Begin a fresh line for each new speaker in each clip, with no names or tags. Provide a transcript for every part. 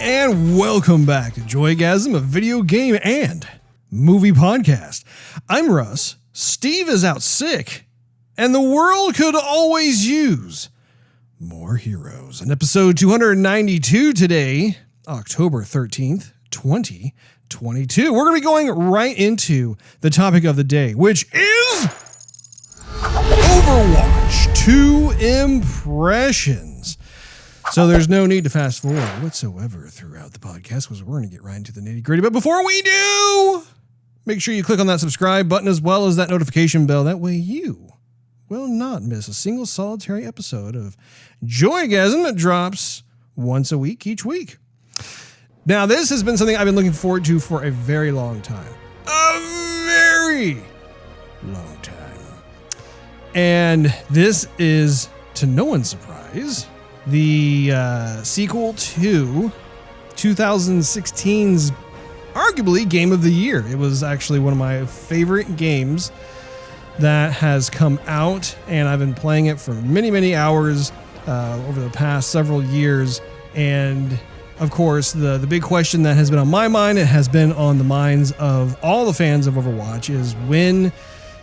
and welcome back to Joygasm, a video game and movie podcast. I'm Russ, Steve is out sick, and the world could always use more heroes. In episode 292 today, October 13th, 2022, we're going to be going right into the topic of the day, which is Overwatch 2 impressions. So there's no need to fast forward whatsoever throughout the podcast because we're going to get right into the nitty gritty. But before we do, make sure you click on that subscribe button as well as that notification bell. That way you will not miss a single solitary episode of Joygasm that drops once a week each week. Now, this has been something I've been looking forward to for a very long time. A very long time. And this is, to no one's surprise, the sequel to 2016's arguably game of the year. It was actually one of my favorite games that has come out, and I've been playing it for many, many hours over the past several years. And of course, the big question that has been on my mind, it has been on the minds of all the fans of Overwatch, is when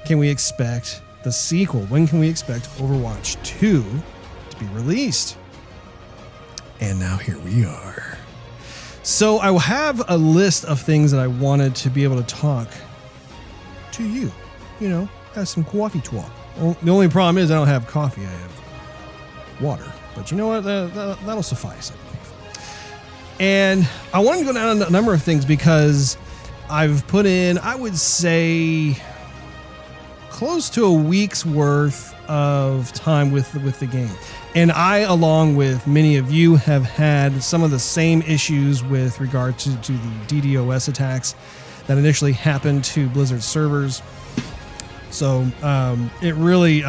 can we expect the sequel? When can we expect Overwatch 2 to be released? And now here we are. So I will have a list of things that I wanted to be able to talk to you, have some coffee talk. Well, the only problem is I don't have coffee, I have water. But you know what, that'll suffice, I believe. And I wanted to go down a number of things because I've put in, I would say, close to a week's worth of time with the game. And I, along with many of you, have had some of the same issues with regard to the DDoS attacks that initially happened to Blizzard servers. So it really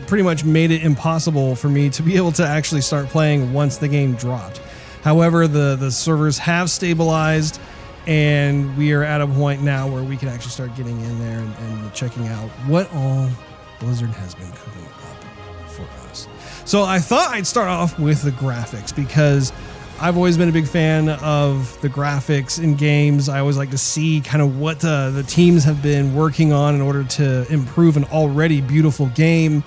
pretty much made it impossible for me to be able to actually start playing once the game dropped. However, the servers have stabilized, and we are at a point now where we can actually start getting in there and checking out what all Blizzard has been cooking up for us. So I thought I'd start off with the graphics because I've always been a big fan of the graphics in games. I always like to see kind of what the teams have been working on in order to improve an already beautiful game.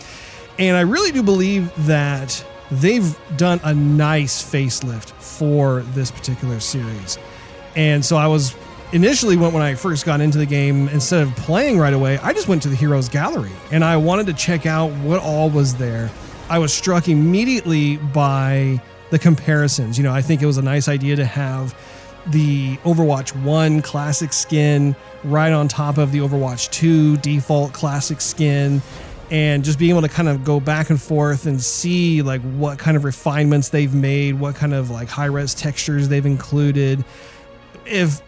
And I really do believe that they've done a nice facelift for this particular series. And so I was initially, when I first got into the game, instead of playing right away, I just went to the Heroes Gallery and I wanted to check out what all was there. I was struck immediately by the comparisons. I think it was a nice idea to have the Overwatch 1 classic skin right on top of the Overwatch 2 default classic skin, and just being able to kind of go back and forth and see like what kind of refinements they've made, what kind of like high-res textures they've included. If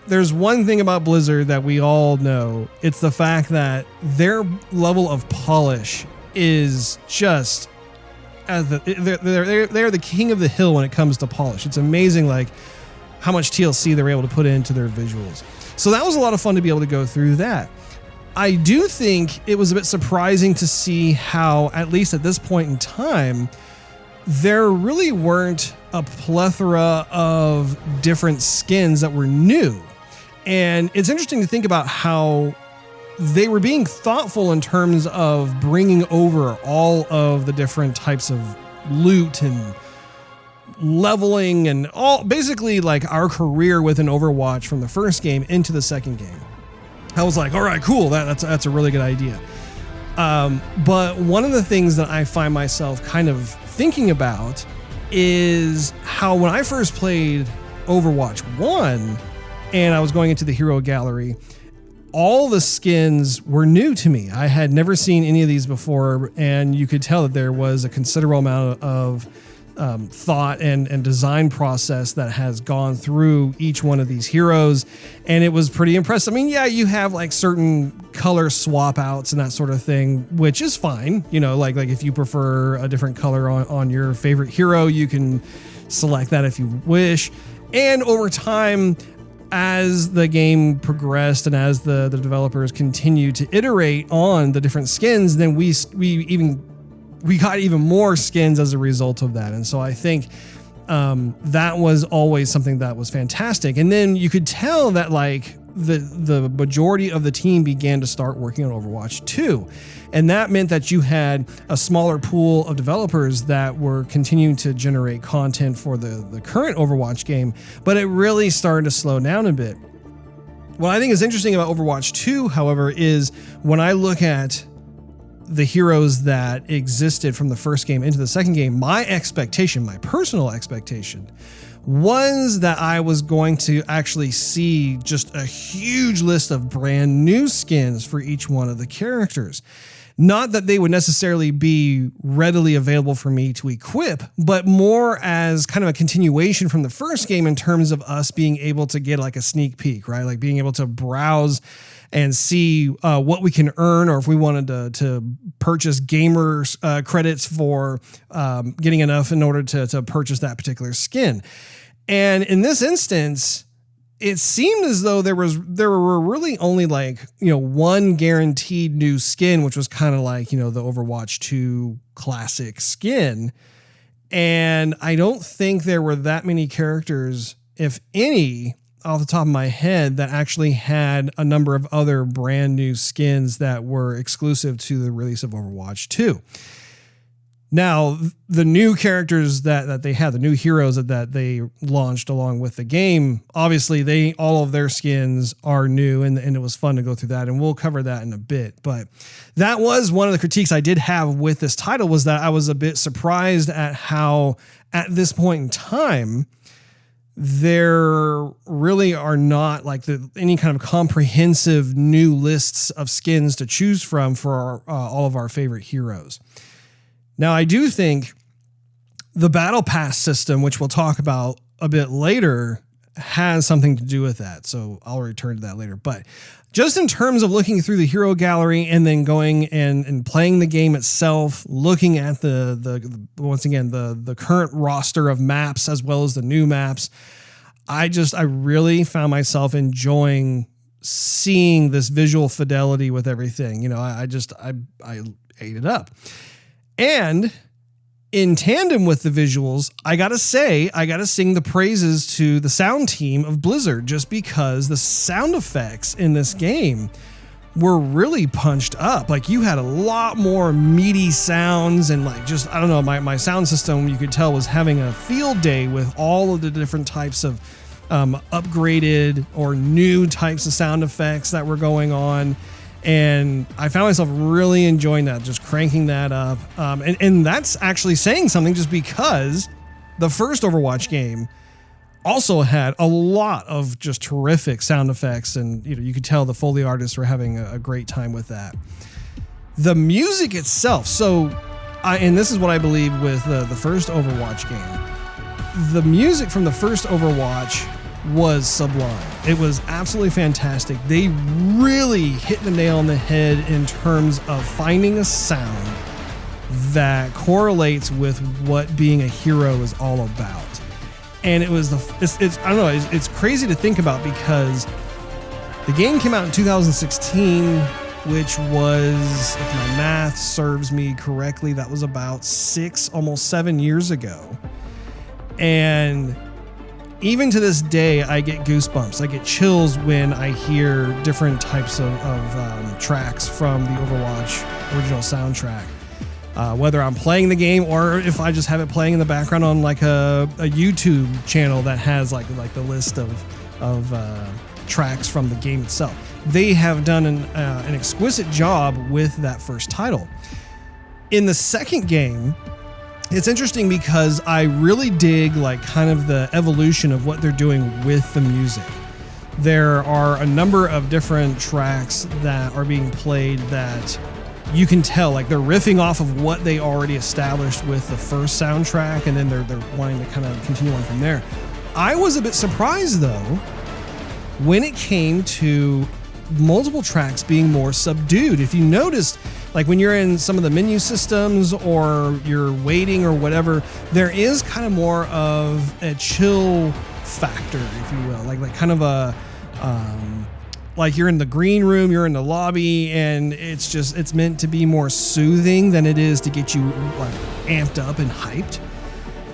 there's one thing about Blizzard that we all know, it's the fact that their level of polish is just they're the king of the hill when it comes to polish. It's amazing like how much TLC they're able to put into their visuals. So that was a lot of fun to be able to go through that. I do think it was a bit surprising to see how, at least at this point in time, there really weren't a plethora of different skins that were new. And it's interesting to think about how they were being thoughtful in terms of bringing over all of the different types of loot and leveling and all, basically like our career within Overwatch from the first game into the second game. I was like, all right, cool. That's a really good idea. But one of the things that I find myself kind of thinking about is how when I first played Overwatch 1 and I was going into the Hero Gallery, all the skins were new to me. I had never seen any of these before, and you could tell that there was a considerable amount of thought and design process that has gone through each one of these heroes, and it was pretty impressive. I mean, yeah, you have like certain color swap outs and that sort of thing, which is fine. Like if you prefer a different color on your favorite hero, you can select that if you wish. And over time, as the game progressed and as the developers continued to iterate on the different skins, then we got even more skins as a result of that. And so I think that was always something that was fantastic. And then you could tell that like the majority of the team began to start working on Overwatch 2. And that meant that you had a smaller pool of developers that were continuing to generate content for the current Overwatch game, but it really started to slow down a bit. What I think is interesting about Overwatch 2, however, is when I look at the heroes that existed from the first game into the second game, my expectation, my personal expectation, was that I was going to actually see just a huge list of brand new skins for each one of the characters. Not that they would necessarily be readily available for me to equip, but more as kind of a continuation from the first game in terms of us being able to get like a sneak peek, right? Like being able to browse and see what we can earn, or if we wanted to purchase gamers credits for getting enough in order to purchase that particular skin. And in this instance, it seemed as though there were really only like, one guaranteed new skin, which was kind of like, the Overwatch 2 classic skin. And I don't think there were that many characters, if any, off the top of my head, that actually had a number of other brand new skins that were exclusive to the release of Overwatch 2. Now, the new characters that they had, the new heroes that they launched along with the game, obviously all of their skins are new, and it was fun to go through that, and we'll cover that in a bit. But that was one of the critiques I did have with this title, was that I was a bit surprised at how, at this point in time, there really are not like any kind of comprehensive new lists of skins to choose from for all of our favorite heroes. Now, I do think the Battle Pass system, which we'll talk about a bit later, has something to do with that. So I'll return to that later. But just in terms of looking through the hero gallery and then going and playing the game itself, looking at once again, the current roster of maps as well as the new maps, I really found myself enjoying seeing this visual fidelity with everything. I ate it up. And in tandem with the visuals, I gotta sing the praises to the sound team of Blizzard, just because the sound effects in this game were really punched up. Like, you had a lot more meaty sounds, and like, just, I don't know, my sound system, you could tell, was having a field day with all of the different types of upgraded or new types of sound effects that were going on. And I found myself really enjoying that, just cranking that up. And that's actually saying something, just because the first Overwatch game also had a lot of just terrific sound effects. And, you could tell the Foley artists were having a great time with that. The music itself. So, and this is what I believe with the first Overwatch game. The music from the first Overwatch was sublime. It was absolutely fantastic. They really hit the nail on the head in terms of finding a sound that correlates with what being a hero is all about. And it was I don't know, it's crazy to think about, because the game came out in 2016, which was, if my math serves me correctly, that was about 6, almost 7 years ago. And even to this day, I get goosebumps. I get chills when I hear different types of tracks from the Overwatch original soundtrack. Whether I'm playing the game or if I just have it playing in the background on like a YouTube channel that has like the list of tracks from the game itself. They have done an exquisite job with that first title. In the second game, it's interesting because I really dig like kind of the evolution of what they're doing with the music. There are a number of different tracks that are being played that you can tell like they're riffing off of what they already established with the first soundtrack, and then they're wanting to kind of continue on from there. I was a bit surprised though when it came to multiple tracks being more subdued. If you noticed, like when you're in some of the menu systems or you're waiting or whatever, there is kind of more of a chill factor, if you will, like kind of a like you're in the green room, you're in the lobby, and it's meant to be more soothing than it is to get you like amped up and hyped.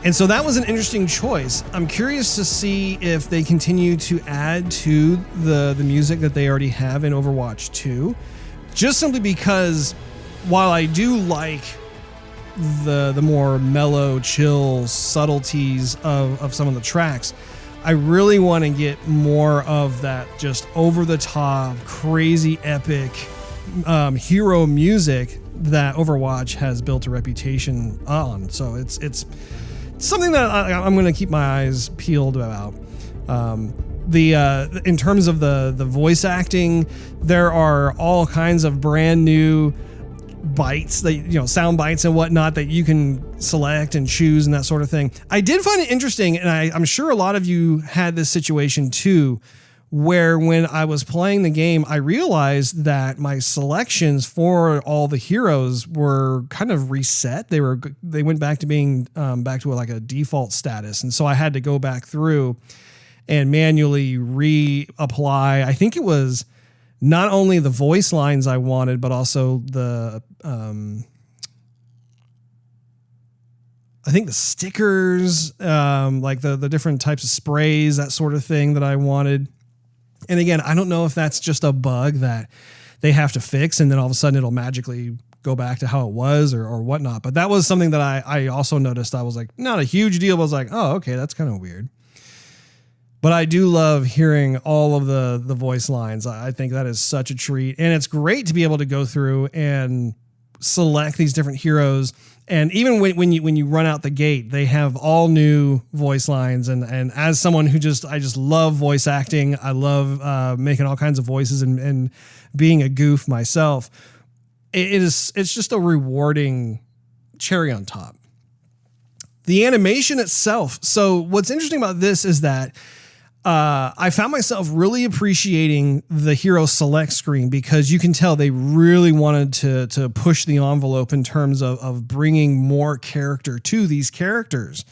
And so that was an interesting choice. I'm curious to see if they continue to add to the music that they already have in Overwatch 2, just simply because while I do like the more mellow, chill subtleties of some of the tracks, I really want to get more of that just over-the-top, crazy, epic hero music that Overwatch has built a reputation on. So it's something that I'm going to keep my eyes peeled about. In terms of the voice acting, there are all kinds of brand new bites that, sound bites and whatnot that you can select and choose and that sort of thing. I did find it interesting, and I'm sure a lot of you had this situation too, where when I was playing the game, I realized that my selections for all the heroes were kind of reset. They went back to being back to like a default status. And so I had to go back through and manually reapply. I think it was not only the voice lines I wanted, but also the stickers, like the different types of sprays, that sort of thing that I wanted. And again, I don't know if that's just a bug that they have to fix and then all of a sudden it'll magically go back to how it was or whatnot. But that was something that I also noticed. I was like, not a huge deal, but I was like, oh, okay, that's kind of weird. But I do love hearing all of the voice lines. I think that is such a treat. And it's great to be able to go through and select these different heroes. And even when you run out the gate, they have all new voice lines. And as someone who I just love voice acting, I love making all kinds of voices and being a goof myself. It's just a rewarding cherry on top. The animation itself. So what's interesting about this is that I found myself really appreciating the hero select screen because you can tell they really wanted to push the envelope in terms of bringing more character to these characters.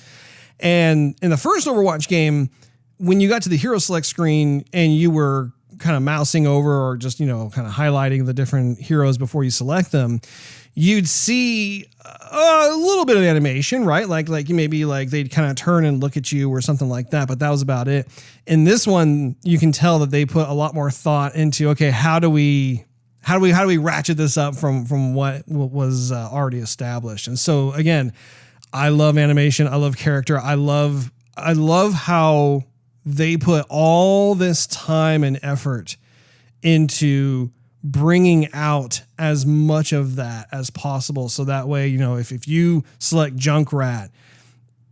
And in the first Overwatch game, when you got to the hero select screen and you were kind of mousing over or just, kind of highlighting the different heroes before you select them, you'd see a little bit of animation, right? Like maybe they'd kind of turn and look at you or something like that, but that was about it. In this one, you can tell that they put a lot more thought into, okay, how do we ratchet this up from what was already established? And so again, I love animation. I love character. I love how they put all this time and effort into bringing out as much of that as possible. So that way, if you select Junkrat,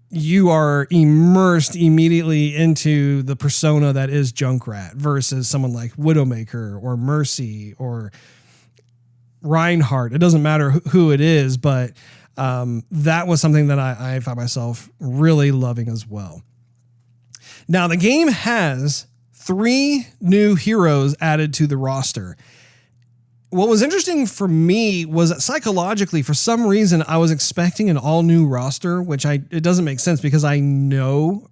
you are immersed immediately into the persona that is Junkrat versus someone like Widowmaker or Mercy or Reinhardt. It doesn't matter who it is, but that was something that I found myself really loving as well. Now, the game has 3 new heroes added to the roster. What was interesting for me was that psychologically, for some reason, I was expecting an all-new roster, which it doesn't make sense because I know,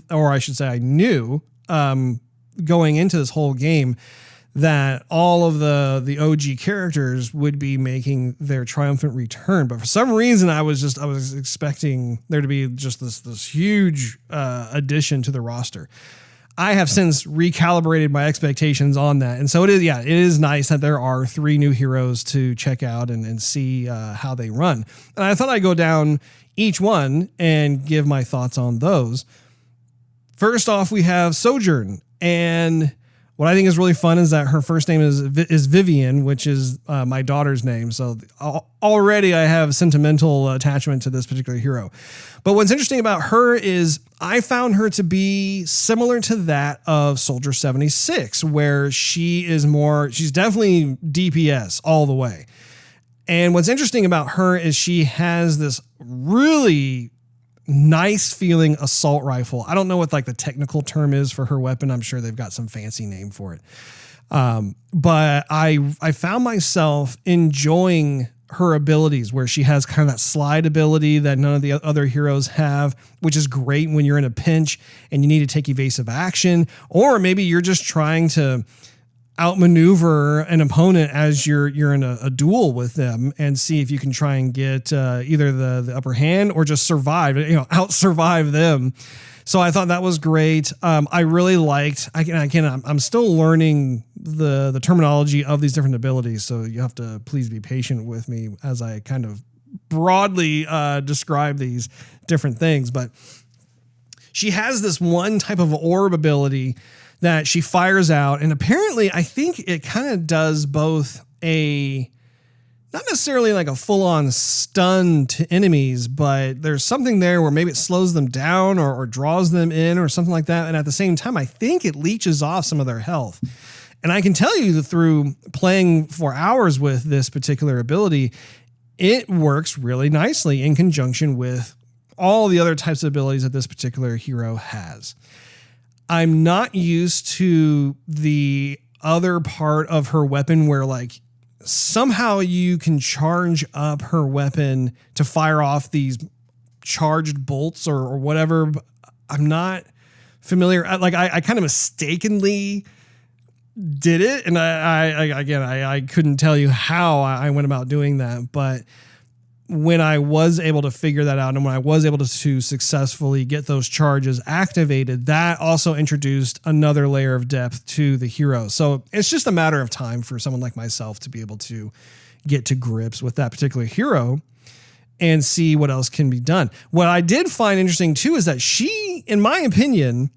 or I should say I knew, going into this whole game that all of the OG characters would be making their triumphant return. But for some reason, I was expecting there to be just this huge addition to the roster. I have since recalibrated my expectations on that. And so it is nice that there are 3 new heroes to check out and see how they run. And I thought I'd go down each one and give my thoughts on those. First off, we have Sojurn. And what I think is really fun is that her first name is Vivian, which is my daughter's name. So already I have sentimental attachment to this particular hero. But what's interesting about her is I found her to be similar to that of Soldier 76, where she's definitely DPS all the way. And what's interesting about her is she has this really nice feeling assault rifle. I don't know what the technical term is for her weapon. I'm sure they've got some fancy name for it. But I found myself enjoying her abilities where she has kind of that slide ability that none of the other heroes have, which is great when you're in a pinch and you need to take evasive action, or maybe you're just trying to, outmaneuver an opponent as you're in a duel with them and see if you can try and get either the upper hand or just survive, out survive them. So I thought that was great. I really liked, I'm still learning the terminology of these different abilities. So you have to please be patient with me as I kind of broadly describe these different things. But she has this one type of orb ability that she fires out. And apparently I think it kind of does both not necessarily like a full-on stun to enemies, but there's something there where maybe it slows them down or draws them in or something like that. And at the same time, I think it leeches off some of their health. And I can tell you that through playing for hours with this particular ability, it works really nicely in conjunction with all the other types of abilities that this particular hero has. I'm not used to the other part of her weapon where like somehow you can charge up her weapon to fire off these charged bolts or whatever. I'm not familiar. I kind of mistakenly did it. And I couldn't tell you how I went about doing that, but when I was able to figure that out and when I was able to successfully get those charges activated, that also introduced another layer of depth to the hero. So it's just a matter of time for someone like myself to be able to get to grips with that particular hero and see what else can be done. What I did find interesting too is that she, in my opinion,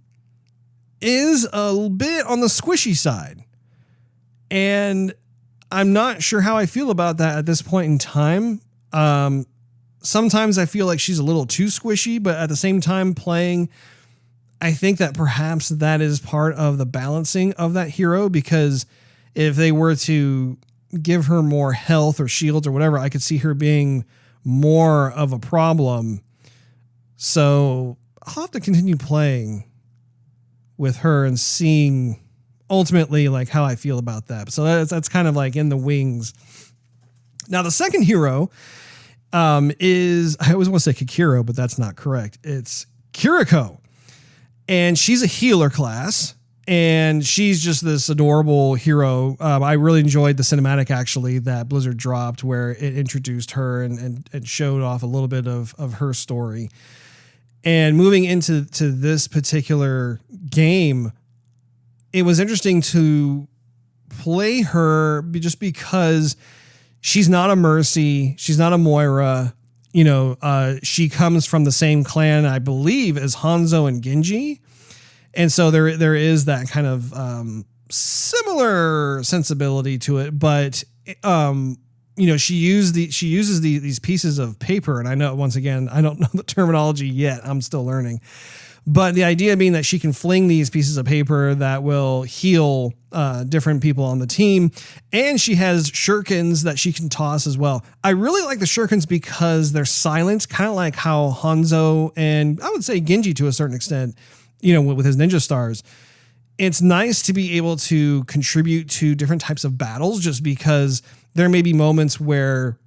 is a bit on the squishy side. And I'm not sure how I feel about that at this point in time. Sometimes I feel like she's a little too squishy, but at the same time playing, I think that perhaps that is part of the balancing of that hero, because if they were to give her more health or shields or whatever, I could see her being more of a problem. So I'll have to continue playing with her and seeing ultimately like how I feel about that. So that's kind of like in the wings. Now the second hero is, I always want to say Kikiro, but that's not correct. It's Kiriko. And she's a healer class. And she's just this adorable hero. I really enjoyed the cinematic actually that Blizzard dropped where it introduced her and showed off a little bit of her story. And moving into this particular game, it was interesting to play her just because she's not a Mercy. She's not a Moira. She comes from the same clan, I believe, as Hanzo and Genji. And so there is that kind of similar sensibility to it. But, she uses these pieces of paper. And I know, once again, I don't know the terminology yet. I'm still learning. But the idea being that she can fling these pieces of paper that will heal different people on the team. And she has shurikens that she can toss as well. I really like the shurikens because they're silent, kind of like how Hanzo and I would say Genji to a certain extent, with his ninja stars. It's nice to be able to contribute to different types of battles just because there may be moments where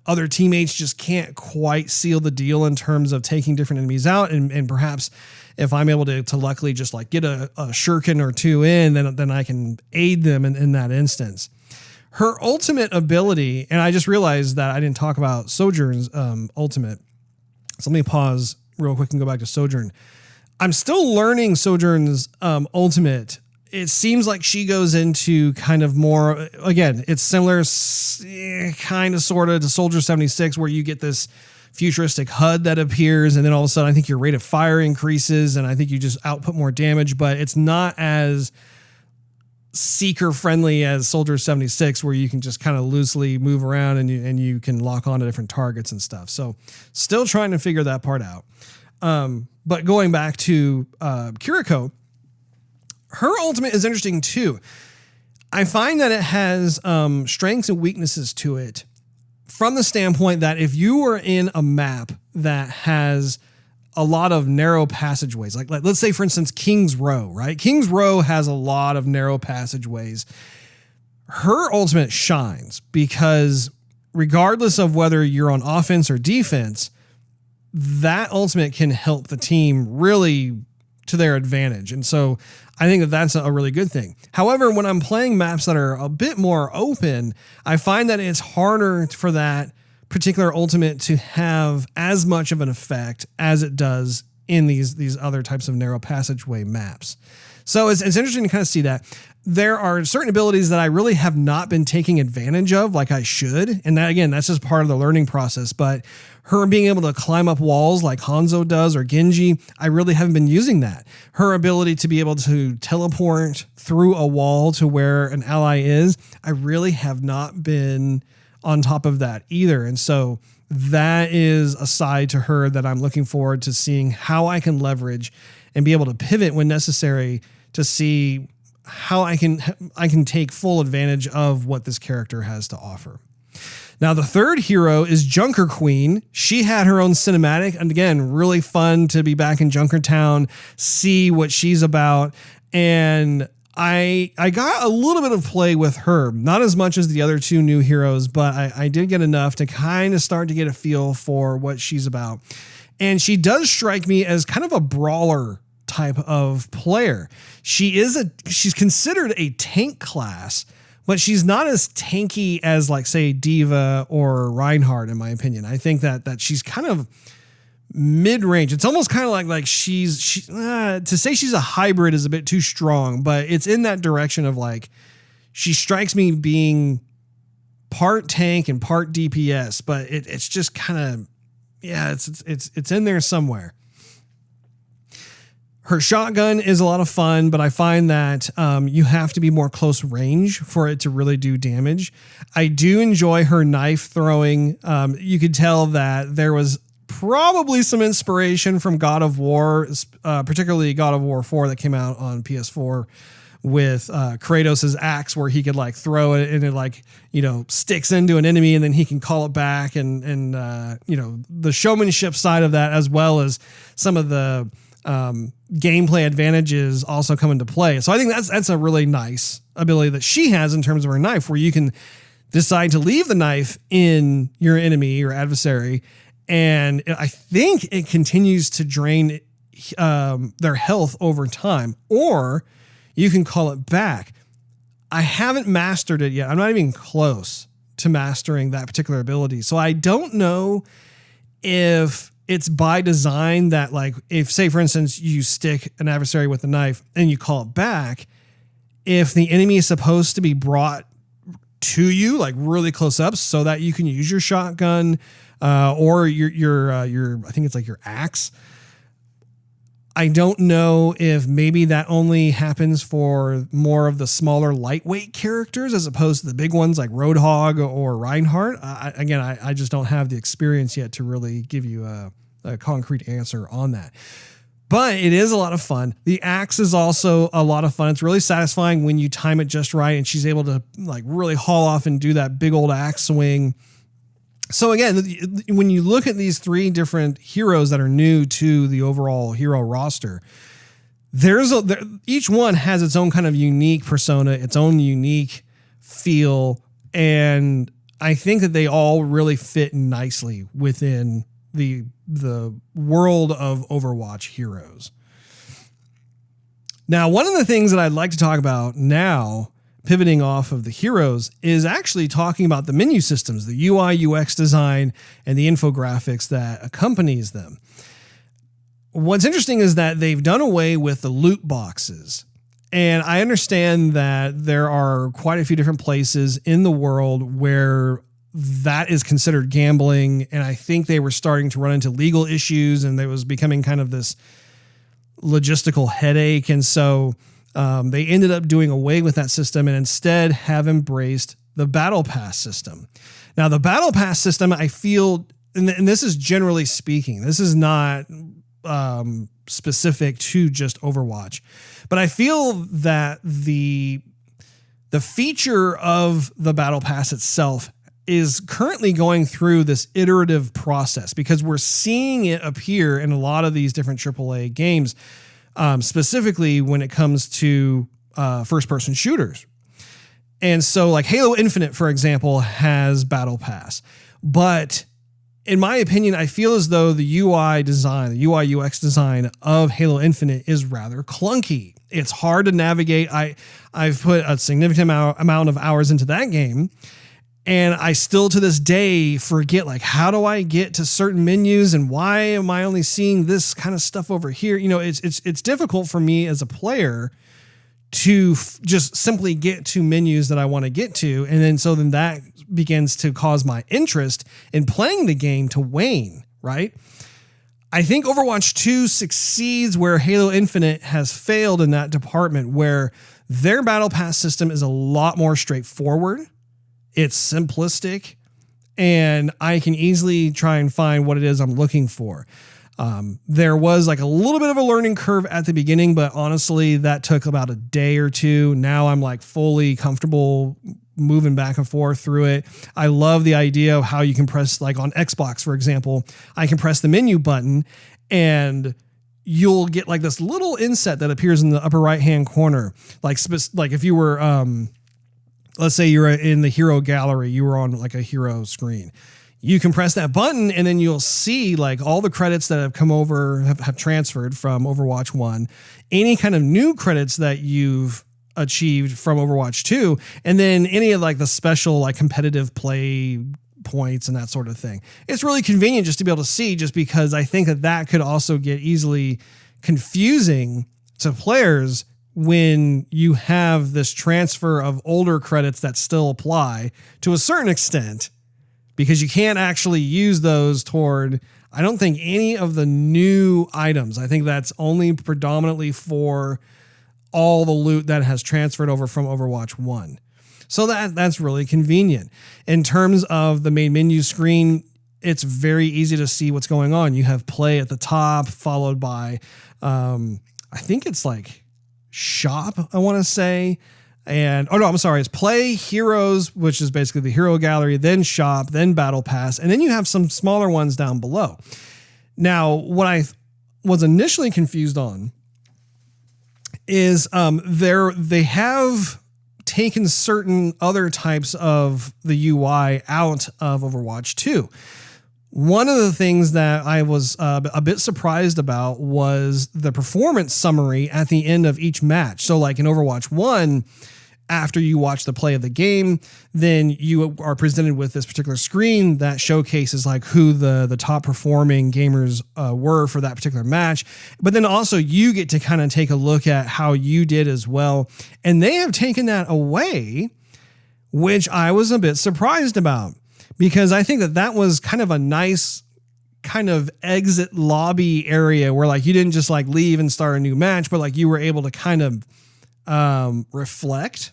other teammates just can't quite seal the deal in terms of taking different enemies out. And perhaps if I'm able to luckily just like get a shuriken or two in, then I can aid them in that instance. Her ultimate ability, and I just realized that I didn't talk about Sojurn's ultimate. So let me pause real quick and go back to Sojurn. I'm still learning Sojurn's ultimate. It seems like she goes into kind of more, again, it's similar kind of sort of to Soldier 76 where you get this futuristic HUD that appears and then all of a sudden I think your rate of fire increases and I think you just output more damage, but it's not as seeker friendly as Soldier 76 where you can just kind of loosely move around and you can lock onto different targets and stuff. So still trying to figure that part out. But going back to Kiriko, her ultimate is interesting too. I find that it has strengths and weaknesses to it from the standpoint that if you are in a map that has a lot of narrow passageways, like let's say, for instance, King's Row, right? King's Row has a lot of narrow passageways. Her ultimate shines because regardless of whether you're on offense or defense, that ultimate can help the team really to their advantage. And so I think that that's a really good thing. However, when I'm playing maps that are a bit more open, I find that it's harder for that particular ultimate to have as much of an effect as it does in these other types of narrow passageway maps. So it's interesting to kind of see that. There are certain abilities that I really have not been taking advantage of like I should. And that, again, that's just part of the learning process. But her being able to climb up walls like Hanzo does or Genji, I really haven't been using that. Her ability to be able to teleport through a wall to where an ally is, I really have not been on top of that either. And so that is a side to her that I'm looking forward to seeing how I can leverage and be able to pivot when necessary to see how I can take full advantage of what this character has to offer. Now, the third hero is Junker Queen. She had her own cinematic, and again, really fun to be back in Junkertown, see what she's about. And I got a little bit of play with her, not as much as the other two new heroes, but I did get enough to kind of start to get a feel for what she's about. And she does strike me as kind of a brawler type of player. She's considered a tank class, but she's not as tanky as like say Diva or Reinhardt, in my opinion. I think that she's kind of mid-range. It's almost kind of like to say she's a hybrid is a bit too strong, but it's in that direction of like, she strikes me being part tank and part DPS, but it's just kind of, yeah, it's in there somewhere. Her shotgun is a lot of fun, but I find that you have to be more close range for it to really do damage. I do enjoy her knife throwing. You could tell that there was probably some inspiration from God of War, particularly God of War 4 that came out on PS4 with Kratos' axe, where he could like throw it and it like, sticks into an enemy and then he can call it back. And the showmanship side of that, as well as some of the gameplay advantages also come into play. So I think that's a really nice ability that she has in terms of her knife, where you can decide to leave the knife in your enemy, your adversary, and I think it continues to drain their health over time, or you can call it back. I haven't mastered it yet. I'm not even close to mastering that particular ability. So I don't know if it's by design that, like, if, say, for instance, you stick an adversary with a knife and you call it back, if the enemy is supposed to be brought to you, like really close up, so that you can use your shotgun or your I think it's like your axe. I don't know if maybe that only happens for more of the smaller lightweight characters as opposed to the big ones like Roadhog or Reinhardt. I just don't have the experience yet to really give you a concrete answer on that. But it is a lot of fun. The axe is also a lot of fun. It's really satisfying when you time it just right and she's able to like really haul off and do that big old axe swing. So again, when you look at these three different heroes that are new to the overall hero roster, each one has its own kind of unique persona, its own unique feel, and I think that they all really fit nicely within the world of Overwatch heroes. Now, one of the things that I'd like to talk about now, pivoting off of the heroes, is actually talking about the menu systems, the UI, UX design, and the infographics that accompanies them. What's interesting is that they've done away with the loot boxes. And I understand that there are quite a few different places in the world where that is considered gambling. And I think they were starting to run into legal issues and there was becoming kind of this logistical headache. And so they ended up doing away with that system and instead have embraced the Battle Pass system. Now, the Battle Pass system, I feel, and this is generally speaking, this is not specific to just Overwatch, but I feel that the feature of the Battle Pass itself is currently going through this iterative process because we're seeing it appear in a lot of these different AAA games, specifically when it comes to first-person shooters. And so like Halo Infinite, for example, has Battle Pass, but in my opinion, I feel as though the UI design, the UI UX design of Halo Infinite is rather clunky. It's hard to navigate. I've put a significant amount of hours into that game, and I still to this day forget, like, how do I get to certain menus and why am I only seeing this kind of stuff over here? You know, it's difficult for me as a player to just simply get to menus that I want to get to. And then that begins to cause my interest in playing the game to wane, right? I think Overwatch 2 succeeds where Halo Infinite has failed in that department, where their battle pass system is a lot more straightforward. It's simplistic, and I can easily try and find what it is I'm looking for. There was like a little bit of a learning curve at the beginning, but honestly, that took about a day or two. Now I'm like fully comfortable moving back and forth through it. I love the idea of how you can press, like on Xbox, for example, I can press the menu button and you'll get like this little inset that appears in the upper right-hand corner. Like if you were, let's say you're in the hero gallery, you were on like a hero screen. You can press that button and then you'll see like all the credits that have come over, have transferred from Overwatch 1, any kind of new credits that you've achieved from Overwatch 2, and then any of like the special like competitive play points and that sort of thing. It's really convenient just to be able to see, just because I think that could also get easily confusing to players when you have this transfer of older credits that still apply to a certain extent, because you can't actually use those toward, I don't think, any of the new items. I think that's only predominantly for all the loot that has transferred over from Overwatch 1. So that's really convenient. In terms of the main menu screen, it's very easy to see what's going on. You have play at the top, followed by, I think it's like shop, I want to say. It's play, heroes, which is basically the hero gallery, then shop, then battle pass, and then you have some smaller ones down below. Now, what I was initially confused on is they have taken certain other types of the UI out of Overwatch 2. One of the things that I was a bit surprised about was the performance summary at the end of each match. So like in Overwatch 1, after you watch the play of the game, then you are presented with this particular screen that showcases like who the top performing gamers were for that particular match. But then also you get to kind of take a look at how you did as well. And they have taken that away, which I was a bit surprised about, because I think that was kind of a nice kind of exit lobby area where like you didn't just like leave and start a new match, but like you were able to kind of reflect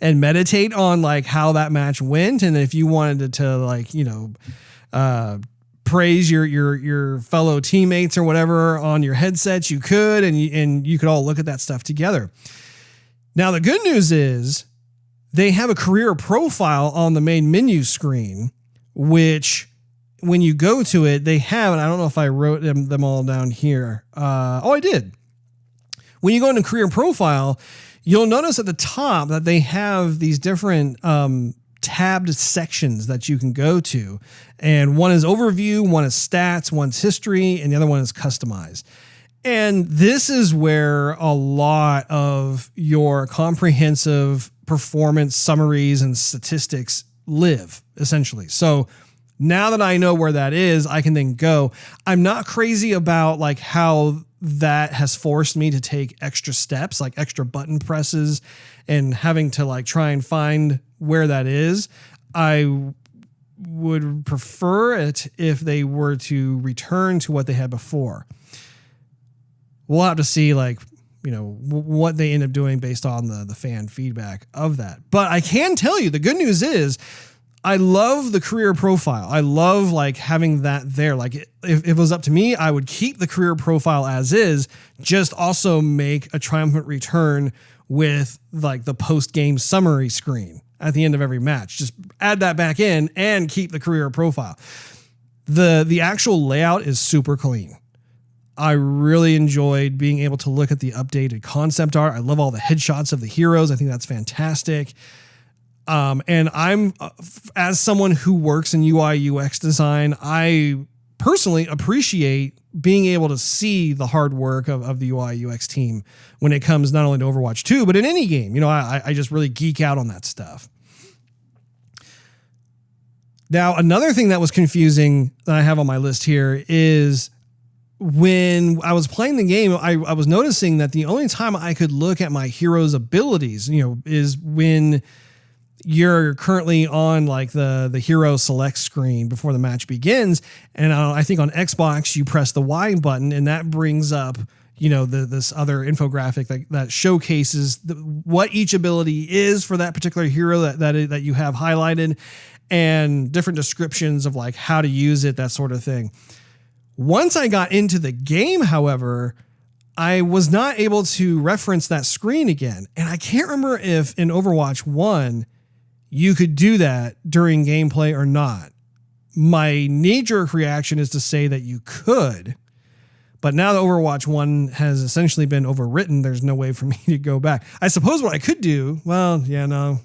and meditate on like how that match went. And if you wanted to like, you know, praise your fellow teammates or whatever on your headsets, you could, and you could all look at that stuff together. Now, the good news is they have a career profile on the main menu screen, which when you go to it, they have, and I don't know if I wrote them all down here. I did. When you go into career profile, you'll notice at the top that they have these different tabbed sections that you can go to. And one is overview, one is stats, one's history, and the other one is customized. And this is where a lot of your comprehensive performance summaries and statistics live, essentially. So now that I know where that is, I can then go. I'm not crazy about like how that has forced me to take extra steps, like extra button presses and having to like try and find where that is. I would prefer it if they were to return to what they had before. We'll have to see like, you know, what they end up doing based on the fan feedback of that. But I can tell you the good news is I love the career profile. I love like having that there. Like if it was up to me, I would keep the career profile as is, just also make a triumphant return with like the post-game summary screen at the end of every match. Just add that back in and keep the career profile. The actual layout is super clean. I really enjoyed being able to look at the updated concept art. I love all the headshots of the heroes. I think that's fantastic. And I'm, as someone who works in UI UX design, I personally appreciate being able to see the hard work of the UI UX team when it comes not only to Overwatch 2, but in any game. You know, I just really geek out on that stuff. Now, another thing that was confusing that I have on my list here is when I was playing the game, I was noticing that the only time I could look at my hero's abilities, you know, is when you're currently on like the hero select screen before the match begins. And I think on Xbox, you press the Y button and that brings up, you know, this other infographic that showcases what each ability is for that particular hero that you have highlighted, and different descriptions of like how to use it, that sort of thing. Once I got into the game, however, I was not able to reference that screen again. And I can't remember if in Overwatch 1, you could do that during gameplay or not. My knee-jerk reaction is to say that you could, but now that Overwatch 1 has essentially been overwritten, there's no way for me to go back. I suppose what I could do, well, yeah, no.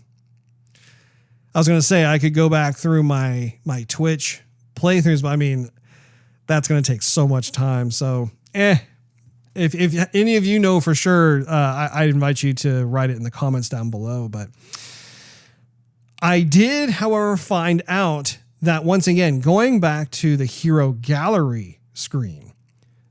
I was going to say I could go back through my Twitch playthroughs, but I mean, that's going to take so much time. So, if any of you know for sure, I invite you to write it in the comments down below. But I did, however, find out that once again, going back to the hero gallery screen,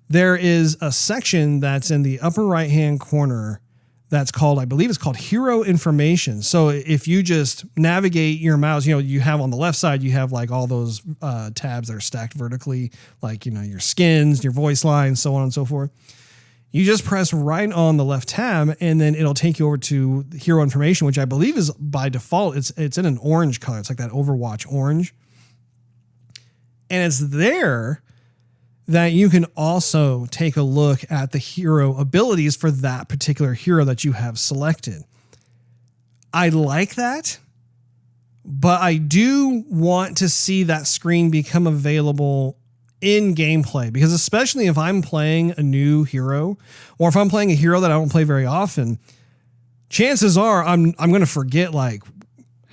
there is a section that's in the upper right-hand corner that's called, I believe it's called hero information. So if you just navigate your mouse, you know, you have on the left side, you have like all those tabs that are stacked vertically, like, you know, your skins, your voice lines, so on and so forth. You just press right on the left tab and then it'll take you over to hero information, which I believe is by default, it's in an orange color. It's like that Overwatch orange. And it's there that you can also take a look at the hero abilities for that particular hero that you have selected. I like that, but I do want to see that screen become available in gameplay, because especially if I'm playing a new hero or if I'm playing a hero that I don't play very often, chances are I'm going to forget like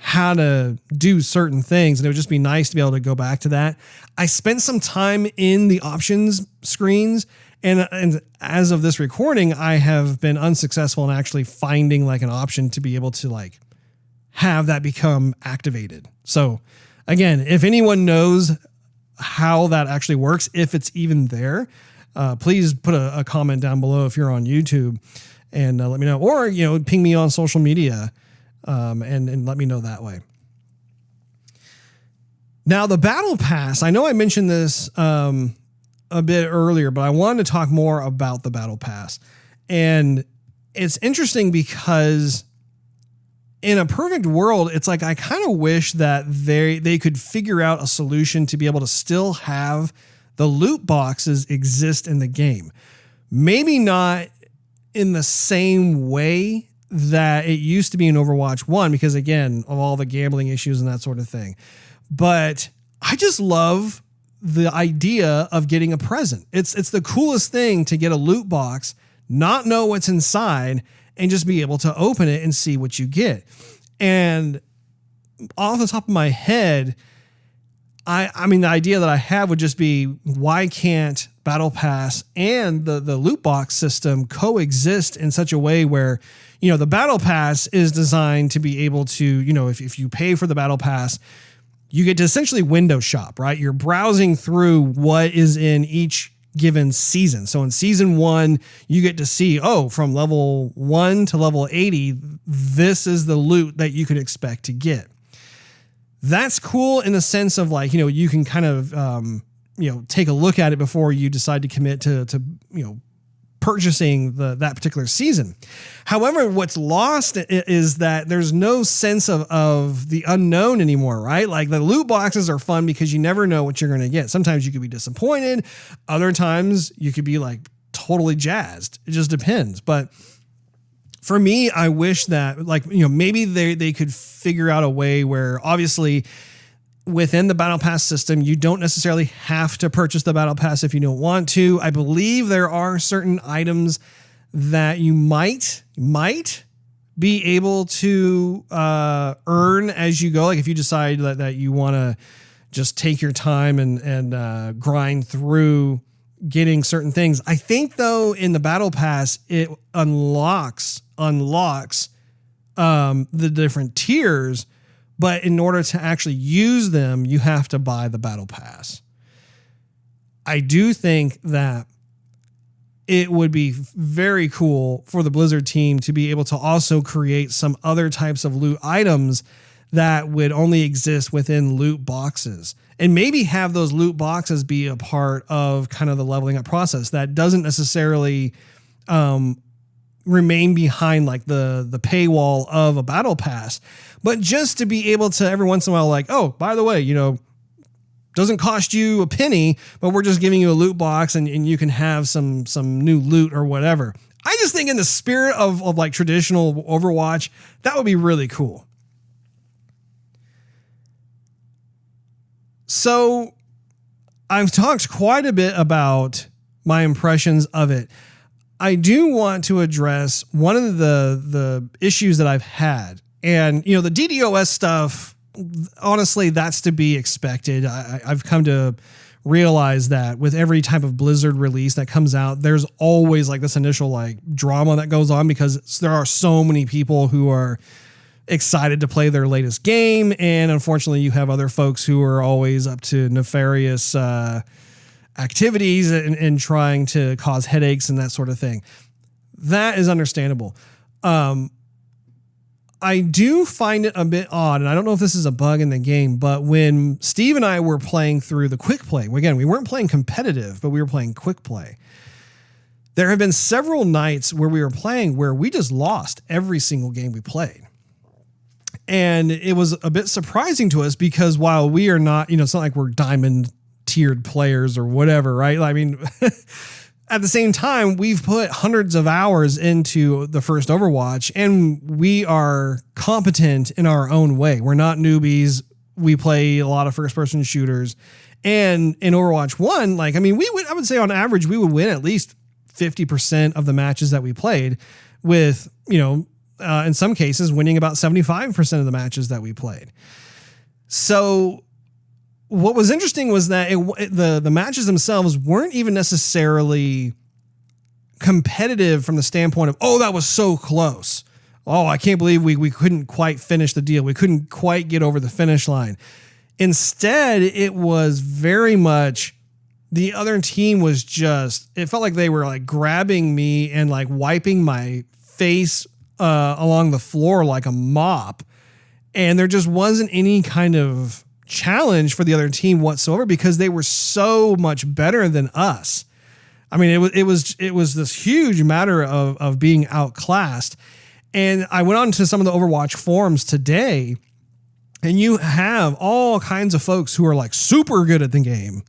how to do certain things. And it would just be nice to be able to go back to that. I spent some time in the options screens, and as of this recording, I have been unsuccessful in actually finding like an option to be able to like have that become activated. So again, if anyone knows how that actually works, if it's even there, please put a comment down below if you're on YouTube and let me know, or, you know, ping me on social media. And let me know that way. Now, the Battle Pass, I know I mentioned this a bit earlier, but I wanted to talk more about the Battle Pass. And it's interesting because in a perfect world, it's like I kind of wish that they could figure out a solution to be able to still have the loot boxes exist in the game. Maybe not in the same way that it used to be in Overwatch 1, because again, of all the gambling issues and that sort of thing. But I just love the idea of getting a present. It's the coolest thing to get a loot box, not know what's inside, and just be able to open it and see what you get. And off the top of my head, I mean, the idea that I have would just be, why can't Battle Pass and the loot box system coexist in such a way where, you know, the Battle Pass is designed to be able to, you know, if you pay for the Battle Pass, you get to essentially window shop, right? You're browsing through what is in each given season. So in season 1, you get to see, oh, from level 1 to level 80, this is the loot that you could expect to get. That's cool in the sense of like, you know, you can kind of, you know, take a look at it before you decide to commit to you know, purchasing that particular season. However, what's lost is that there's no sense of the unknown anymore, right? Like the loot boxes are fun because you never know what you're going to get. Sometimes you could be disappointed. Other times you could be like totally jazzed. It just depends. But for me, I wish that, like, you know, maybe they could figure out a way where obviously within the Battle Pass system, you don't necessarily have to purchase the Battle Pass if you don't want to. I believe there are certain items that you might be able to earn as you go. Like if you decide that you want to just take your time and grind through getting certain things. I think though in the battle pass, it unlocks the different tiers, but in order to actually use them, you have to buy the battle pass. I do think that it would be very cool for the Blizzard team to be able to also create some other types of loot items that would only exist within loot boxes, and maybe have those loot boxes be a part of kind of the leveling up process that doesn't necessarily remain behind like the paywall of a battle pass, but just to be able to every once in a while, like, oh, by the way, doesn't cost you a penny, but we're just giving you a loot box and you can have some new loot or whatever. I just think in the spirit of like traditional Overwatch, that would be really cool. So I've talked quite a bit about my impressions of it. I do want to address one of the issues that I've had. And, the DDoS stuff, honestly, that's to be expected. I've come to realize that with every type of Blizzard release that comes out, there's always like this initial like drama that goes on because there are so many people who are excited to play their latest game. And unfortunately, you have other folks who are always up to nefarious activities and trying to cause headaches and that sort of thing. That is understandable. I do find it a bit odd, and I don't know if this is a bug in the game, but when Steve and I were playing through the quick play, again, we weren't playing competitive, but we were playing quick play. There have been several nights where we were playing where we just lost every single game we played. And it was a bit surprising to us because while we are not, it's not like we're diamond tiered players or whatever, right? I mean, at the same time, we've put hundreds of hours into the first Overwatch and we are competent in our own way. We're not newbies. We play a lot of first person shooters. And in Overwatch 1, I would say on average, we would win at least 50% of the matches that we played with, in some cases winning about 75% of the matches that we played. So what was interesting was that the matches themselves weren't even necessarily competitive from the standpoint of, oh, that was so close. Oh, I can't believe we couldn't quite finish the deal. We couldn't quite get over the finish line. Instead, it was very much the other team was it felt like they were like grabbing me and like wiping my face along the floor like a mop. And there just wasn't any kind of challenge for the other team whatsoever because they were so much better than us. I mean, it was this huge matter of being outclassed. And I went on to some of the Overwatch forums today, and you have all kinds of folks who are like super good at the game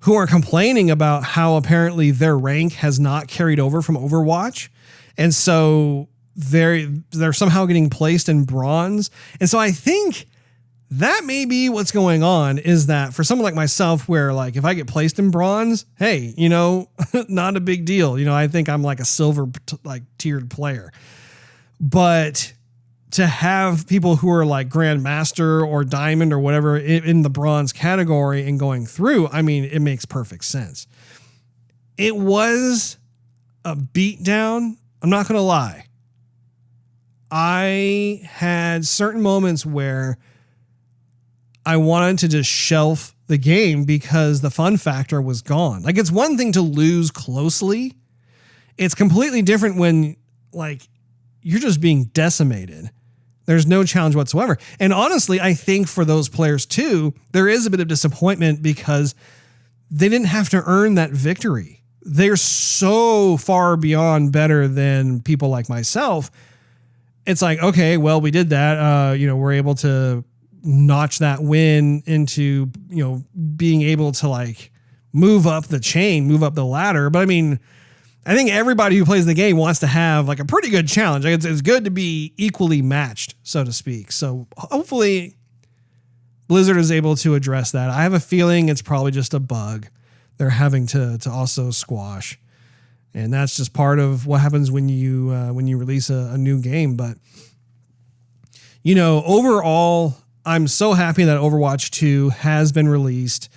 who are complaining about how apparently their rank has not carried over from Overwatch. And so they're somehow getting placed in bronze. And so I think that may be what's going on, is that for someone like myself, where like if I get placed in bronze, hey, not a big deal. I think I'm like a silver tiered player. But to have people who are like Grandmaster or Diamond or whatever in the bronze category and going through, I mean, it makes perfect sense. It was a beatdown. I'm not going to lie. I had certain moments where I wanted to just shelf the game because the fun factor was gone. Like, it's one thing to lose closely. It's completely different when like you're just being decimated. There's no challenge whatsoever. And honestly, I think for those players too, there is a bit of disappointment because they didn't have to earn that victory. They're so far beyond better than people like myself. It's like, okay, well, we did that. We're able to notch that win into, being able to like move up the chain, move up the ladder. But I mean, I think everybody who plays the game wants to have like a pretty good challenge. Like it's good to be equally matched, so to speak. So hopefully Blizzard is able to address that. I have a feeling it's probably just a bug they're having to also squash. And that's just part of what happens when you release a new game. But, overall, I'm so happy that Overwatch 2 has been released.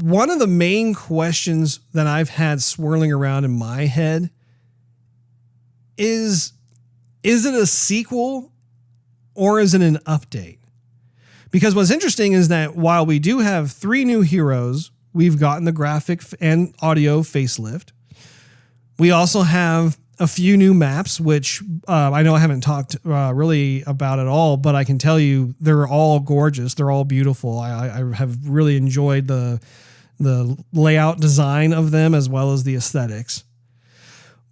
One of the main questions that I've had swirling around in my head is it a sequel or is it an update? Because what's interesting is that while we do have 3 new heroes, we've gotten the graphic and audio facelift. We also have a few new maps, which I know I haven't talked really about at all, but I can tell you they're all gorgeous. They're all beautiful. I have really enjoyed the layout design of them as well as the aesthetics.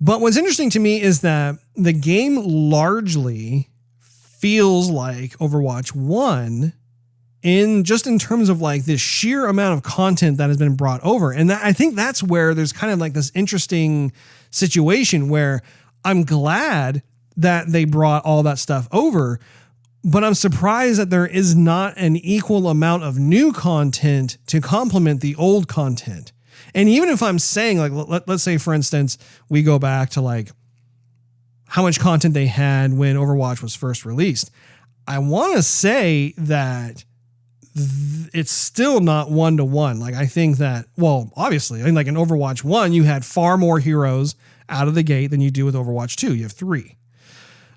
But what's interesting to me is that the game largely feels like Overwatch 1 in terms of like this sheer amount of content that has been brought over. And I think that's where there's kind of like this interesting situation where I'm glad that they brought all that stuff over, but I'm surprised that there is not an equal amount of new content to complement the old content. And even if I'm saying, like, let's say, for instance, we go back to like how much content they had when Overwatch was first released, I want to say that it's still not 1-to-1. Like, I think that, well, obviously, I mean, like in Overwatch 1, you had far more heroes out of the gate than you do with Overwatch 2. You have 3.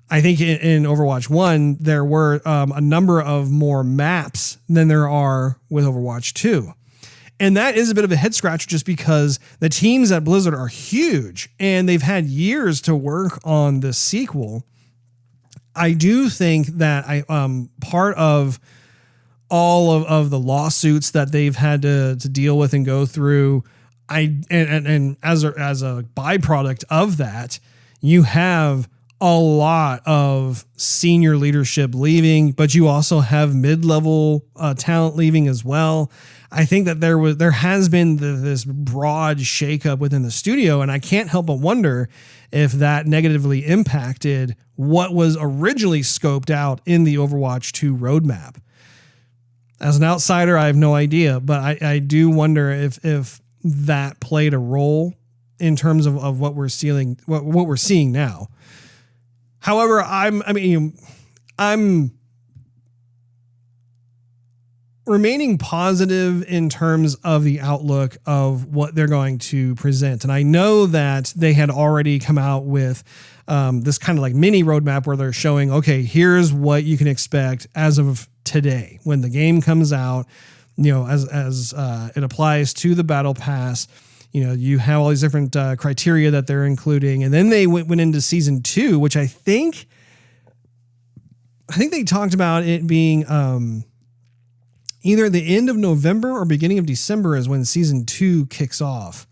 I think in Overwatch 1, there were a number of more maps than there are with Overwatch 2. And that is a bit of a head scratcher just because the teams at Blizzard are huge and they've had years to work on this sequel. I do think that part of all of the lawsuits that they've had to deal with and go through, and as a byproduct of that, you have a lot of senior leadership leaving, but you also have mid-level talent leaving as well. I think that there has been this broad shakeup within the studio, and I can't help but wonder if that negatively impacted what was originally scoped out in the Overwatch 2 roadmap. As an outsider, I have no idea, but I do wonder if that played a role in terms of what we're seeing now. However, I'm remaining positive in terms of the outlook of what they're going to present. And I know that they had already come out with this kind of like mini roadmap where they're showing, okay, here's what you can expect as of today when the game comes out, as it applies to the battle pass. You have all these different criteria that they're including. And then they went into season 2, which I think they talked about it being either the end of November or beginning of December is when season 2 kicks off.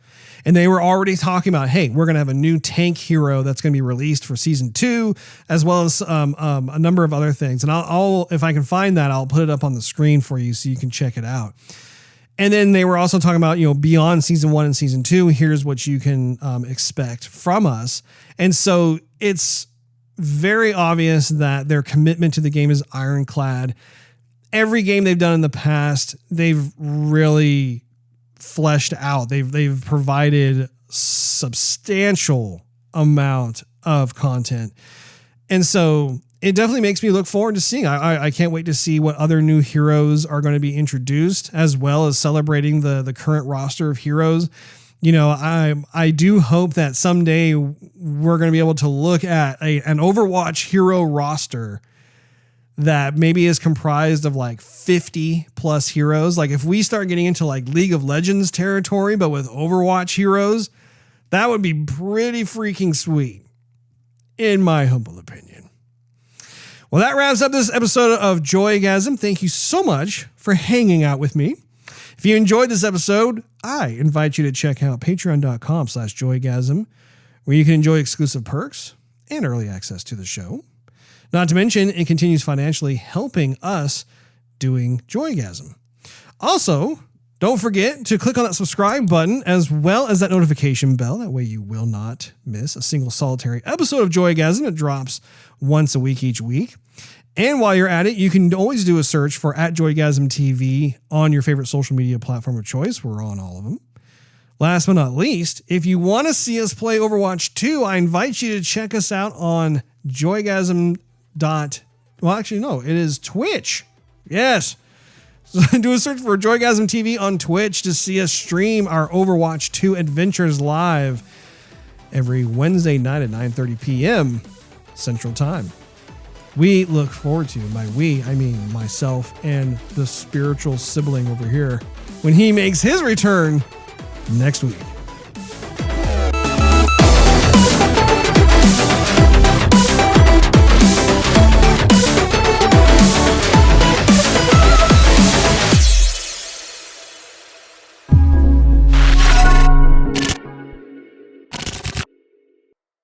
And they were already talking about, hey, we're going to have a new tank hero that's going to be released for season 2, as well as a number of other things. And I'll if I can find that, I'll put it up on the screen for you so you can check it out. And then they were also talking about, beyond season 1 and season 2, here's what you can expect from us. And so it's very obvious that their commitment to the game is ironclad. Every game they've done in the past, they've really fleshed out. They've provided substantial amount of content. And so it definitely makes me look forward to seeing. I can't wait to see what other new heroes are going to be introduced, as well as celebrating the current roster of heroes. I do hope that someday we're going to be able to look at an Overwatch hero roster that maybe is comprised of like 50 plus heroes. Like if we start getting into like League of Legends territory, but with Overwatch heroes, that would be pretty freaking sweet, in my humble opinion. Well, that wraps up this episode of Joygasm. Thank you so much for hanging out with me. If you enjoyed this episode, I invite you to check out patreon.com/Joygasm, where you can enjoy exclusive perks and early access to the show. Not to mention, it continues financially helping us doing Joygasm. Also, don't forget to click on that subscribe button as well as that notification bell. That way you will not miss a single solitary episode of Joygasm. It drops once a week each week. And while you're at it, you can always do a search for @Joygasm TV on your favorite social media platform of choice. We're on all of them. Last but not least, if you want to see us play Overwatch 2, I invite you to check us out on Joygasm. Well, actually, no, it is Twitch. Yes. So do a search for Joygasm TV on Twitch to see us stream our Overwatch 2 adventures live every Wednesday night at 9:30 p.m. Central Time. We look forward to, by we, I mean myself and the spiritual sibling over here, when he makes his return next week.